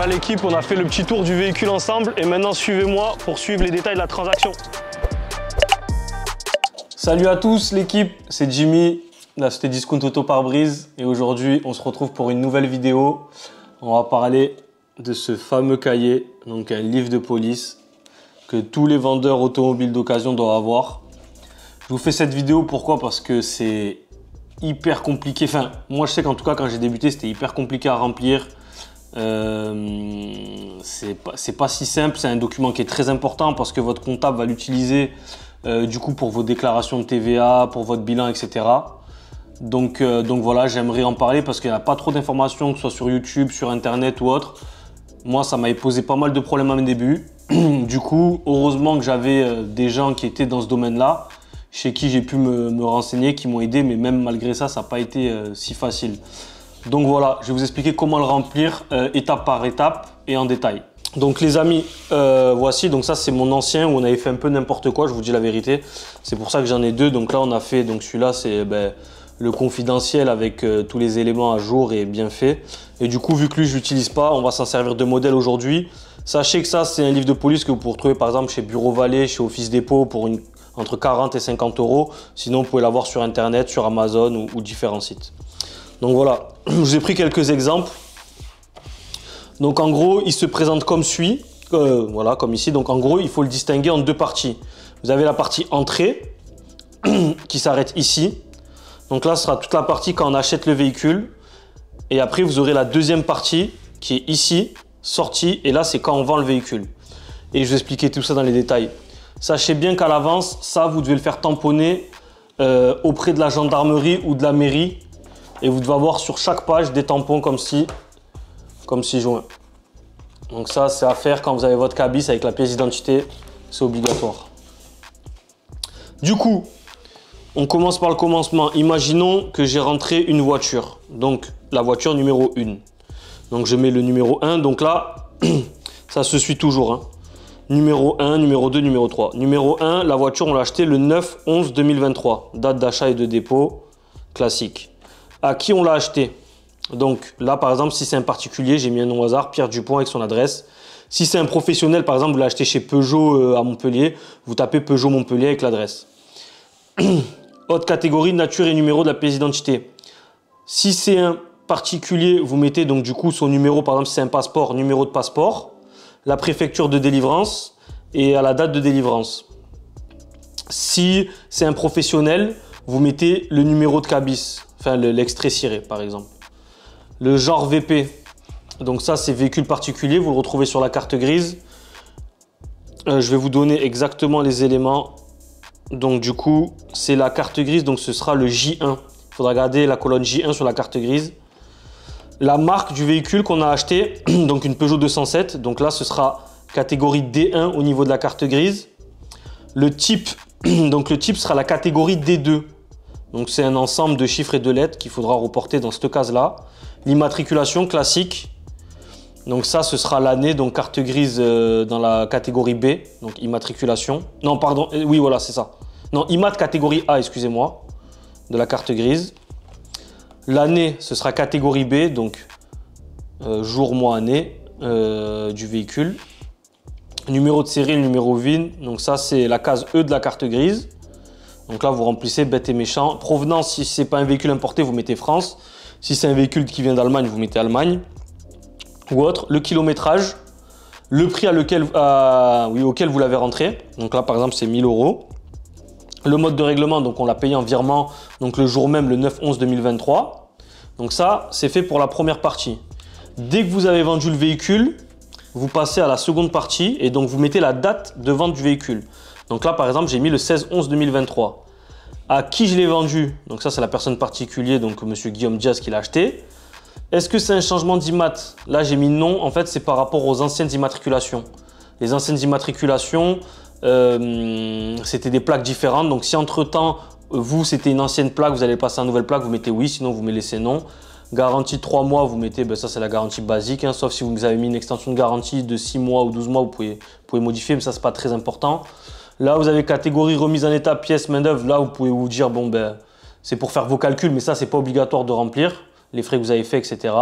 Voilà l'équipe, on a fait le petit tour du véhicule ensemble et maintenant suivez-moi pour suivre les détails de la transaction. Salut à tous l'équipe, c'est Jimmy, la société Discount Auto Pare-Brise et aujourd'hui on se retrouve pour une nouvelle vidéo. On va parler de ce fameux cahier, donc un livre de police que tous les vendeurs automobiles d'occasion doivent avoir. Je vous fais cette vidéo pourquoi? Parce que c'est hyper compliqué, enfin moi je sais qu'en tout cas quand j'ai débuté c'était hyper compliqué à remplir. C'est pas si simple, c'est un document qui est très important parce que votre comptable va l'utiliser du coup pour vos déclarations de TVA, pour votre bilan, etc. Donc voilà, j'aimerais en parler parce qu'il n'y a pas trop d'informations, que ce soit sur YouTube, sur Internet ou autre. Moi, ça m'avait posé pas mal de problèmes à mes débuts. Du coup, heureusement que j'avais des gens qui étaient dans ce domaine-là, chez qui j'ai pu me renseigner, qui m'ont aidé, mais même malgré ça, ça n'a pas été si facile. Donc voilà, je vais vous expliquer comment le remplir étape par étape et en détail. Donc les amis, voici, donc ça c'est mon ancien où on avait fait un peu n'importe quoi, je vous dis la vérité. C'est pour ça que j'en ai deux. Donc là on a fait, donc celui-là c'est le confidentiel avec tous les éléments à jour et bien fait. Et du coup vu que lui je l'utilise pas, on va s'en servir de modèle aujourd'hui. Sachez que ça c'est un livre de police que vous pouvez retrouver par exemple chez Bureau Vallée, chez Office Dépôt pour entre 40 et 50 euros. Sinon vous pouvez l'avoir sur Internet, sur Amazon ou différents sites. Donc voilà, je vous ai pris quelques exemples. Donc en gros, il se présente comme suit, voilà, comme ici. Donc en gros, il faut le distinguer en deux parties. Vous avez la partie entrée qui s'arrête ici. Donc là, ce sera toute la partie quand on achète le véhicule. Et après, vous aurez la deuxième partie qui est ici, sortie. Et là, c'est quand on vend le véhicule. Et je vais vous expliquer tout ça dans les détails. Sachez bien qu'à l'avance, ça, vous devez le faire tamponner auprès de la gendarmerie ou de la mairie. Et vous devez avoir sur chaque page des tampons comme ci joint. Donc ça, c'est à faire quand vous avez votre cabis avec la pièce d'identité, c'est obligatoire. Du coup, on commence par le commencement. Imaginons que j'ai rentré une voiture, donc la voiture numéro 1. Donc je mets le numéro 1, donc là, ça se suit toujours. Hein. Numéro 1, numéro 2, numéro 3. Numéro 1, la voiture, on l'a achetée le 9/11/2023. Date d'achat et de dépôt, classique. À qui on l'a acheté? Donc là, par exemple, si c'est un particulier, j'ai mis un nom au hasard, Pierre Dupont avec son adresse. Si c'est un professionnel, par exemple, vous l'achetez chez Peugeot à Montpellier, vous tapez Peugeot Montpellier avec l'adresse. Autre catégorie, nature et numéro de la pièce d'identité. Si c'est un particulier, vous mettez donc du coup son numéro, par exemple, si c'est un passeport, numéro de passeport, la préfecture de délivrance et à la date de délivrance. Si c'est un professionnel, vous mettez le numéro de cabis, enfin l'extrait ciré par exemple. Le genre VP, donc ça c'est véhicule particulier, vous le retrouvez sur la carte grise. Je vais vous donner exactement les éléments. Donc du coup c'est la carte grise, donc ce sera le J1. Il faudra garder la colonne J1 sur la carte grise. La marque du véhicule qu'on a acheté, donc une Peugeot 207, donc là ce sera catégorie D1 au niveau de la carte grise. Le type, donc le type sera la catégorie D2. Donc c'est un ensemble de chiffres et de lettres qu'il faudra reporter dans cette case-là. L'immatriculation classique. Donc ça, ce sera l'année, donc carte grise dans la catégorie B. Donc immatriculation. Non, pardon, oui, voilà, c'est ça. Non, immat catégorie A, excusez-moi, de la carte grise. L'année, ce sera catégorie B, donc jour, mois, année du véhicule. Numéro de série, le numéro VIN. Donc ça, c'est la case E de la carte grise. Donc là, vous remplissez bête et méchant. Provenance, si ce n'est pas un véhicule importé, vous mettez France. Si c'est un véhicule qui vient d'Allemagne, vous mettez Allemagne. Ou autre. Le kilométrage. Le prix auquel vous l'avez rentré. Donc là, par exemple, c'est 1000 euros. Le mode de règlement, donc on l'a payé en virement. Donc le jour même, le 9/11/2023. Donc ça, c'est fait pour la première partie. Dès que vous avez vendu le véhicule, vous passez à la seconde partie. Et donc, vous mettez la date de vente du véhicule. Donc là, par exemple, j'ai mis le 16/11/2023. À qui je l'ai vendu? Donc ça, c'est la personne particulière, donc monsieur Guillaume Diaz qui l'a acheté. Est-ce que c'est un changement d'immat? Là, j'ai mis non. En fait, c'est par rapport aux anciennes immatriculations. Les anciennes immatriculations, c'était des plaques différentes. Donc si entre-temps, vous, c'était une ancienne plaque, vous allez passer à une nouvelle plaque, vous mettez oui, sinon vous me laissez non. Garantie 3 mois, vous mettez, ça c'est la garantie basique, hein, sauf si vous avez mis une extension de garantie de 6 mois ou 12 mois, vous pouvez modifier, mais ça c'est pas très important. Là, vous avez catégorie remise en état, pièce, main-d'œuvre. Là, vous pouvez vous dire, bon, c'est pour faire vos calculs, mais ça, c'est pas obligatoire de remplir, les frais que vous avez fait, etc.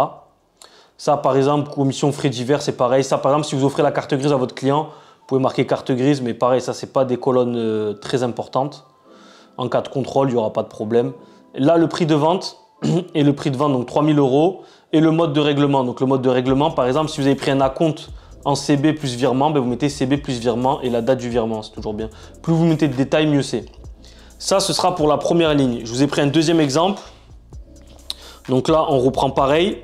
Ça, par exemple, commission frais divers, c'est pareil. Ça, par exemple, si vous offrez la carte grise à votre client, vous pouvez marquer carte grise, mais pareil, ça, c'est pas des colonnes très importantes. En cas de contrôle, il n'y aura pas de problème. Là, le prix de vente et le prix de vente, donc 3 000 € et le mode de règlement. Donc, le mode de règlement, par exemple, si vous avez pris un acompte en CB plus virement, ben, vous mettez CB plus virement et la date du virement, c'est toujours bien. Plus vous mettez de détails, mieux c'est. Ça, ce sera pour la première ligne. Je vous ai pris un deuxième exemple. Donc là, on reprend pareil.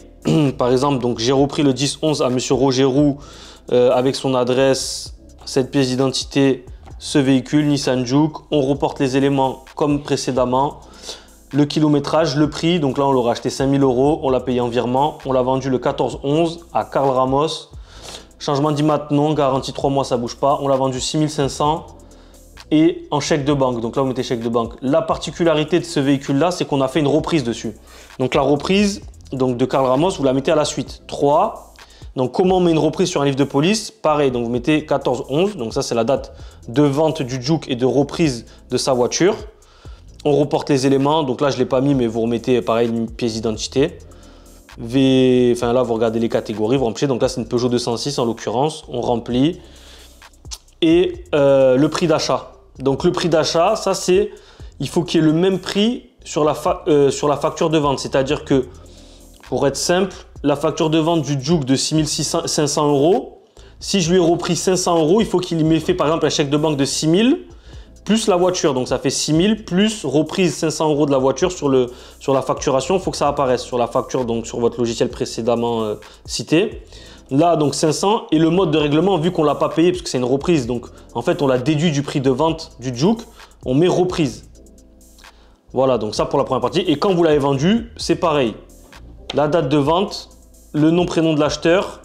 Par exemple, donc j'ai repris le 10-11 à Monsieur Roger Roux avec son adresse, cette pièce d'identité, ce véhicule, Nissan Juke. On reporte les éléments comme précédemment. Le kilométrage, le prix. Donc là, on l'aura acheté 5 000 €. On l'a payé en virement. On l'a vendu le 14-11 à Karl Ramos. Changement d'IMAT, non. Garantie 3 mois, ça ne bouge pas. On l'a vendu 6 500 et en chèque de banque. Donc là, vous mettez chèque de banque. La particularité de ce véhicule-là, c'est qu'on a fait une reprise dessus. Donc la reprise donc de Karl Ramos, vous la mettez à la suite. 3. Donc comment on met une reprise sur un livre de police? Pareil, donc vous mettez 14-11. Donc ça, c'est la date de vente du Juke et de reprise de sa voiture. On reporte les éléments. Donc là, je ne l'ai pas mis, mais vous remettez pareil une pièce d'identité. Enfin là, vous regardez les catégories, vous remplissez. Donc là, c'est une Peugeot 206 en l'occurrence. On remplit. Et le prix d'achat. Donc le prix d'achat, ça c'est, il faut qu'il y ait le même prix sur la facture de vente. C'est-à-dire que, pour être simple, la facture de vente du Juke de 6 500 €, si je lui ai repris 500 €, il faut qu'il m'ait fait par exemple un chèque de banque de 6 000 plus la voiture. Donc ça fait 6 000 plus reprise 500 € de la voiture sur la facturation. Il faut que ça apparaisse sur la facture, donc sur votre logiciel précédemment cité. Là, donc 500 et le mode de règlement, vu qu'on ne l'a pas payé parce que c'est une reprise, donc en fait on l'a déduit du prix de vente du Juke, on met reprise. Voilà, donc ça pour la première partie. Et quand vous l'avez vendu, c'est pareil. La date de vente, le nom, prénom de l'acheteur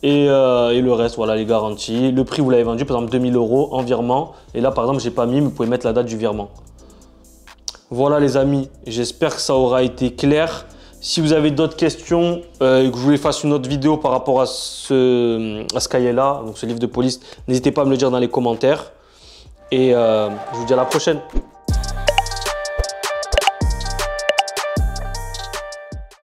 et le reste, voilà les garanties. Le prix, vous l'avez vendu, par exemple 2 000 € en virement. Et là, par exemple, j'ai pas mis, mais vous pouvez mettre la date du virement. Voilà les amis, j'espère que ça aura été clair. Si vous avez d'autres questions et que je voulais fasse une autre vidéo par rapport à ce cahier-là, donc ce livre de police, n'hésitez pas à me le dire dans les commentaires. Et je vous dis à la prochaine.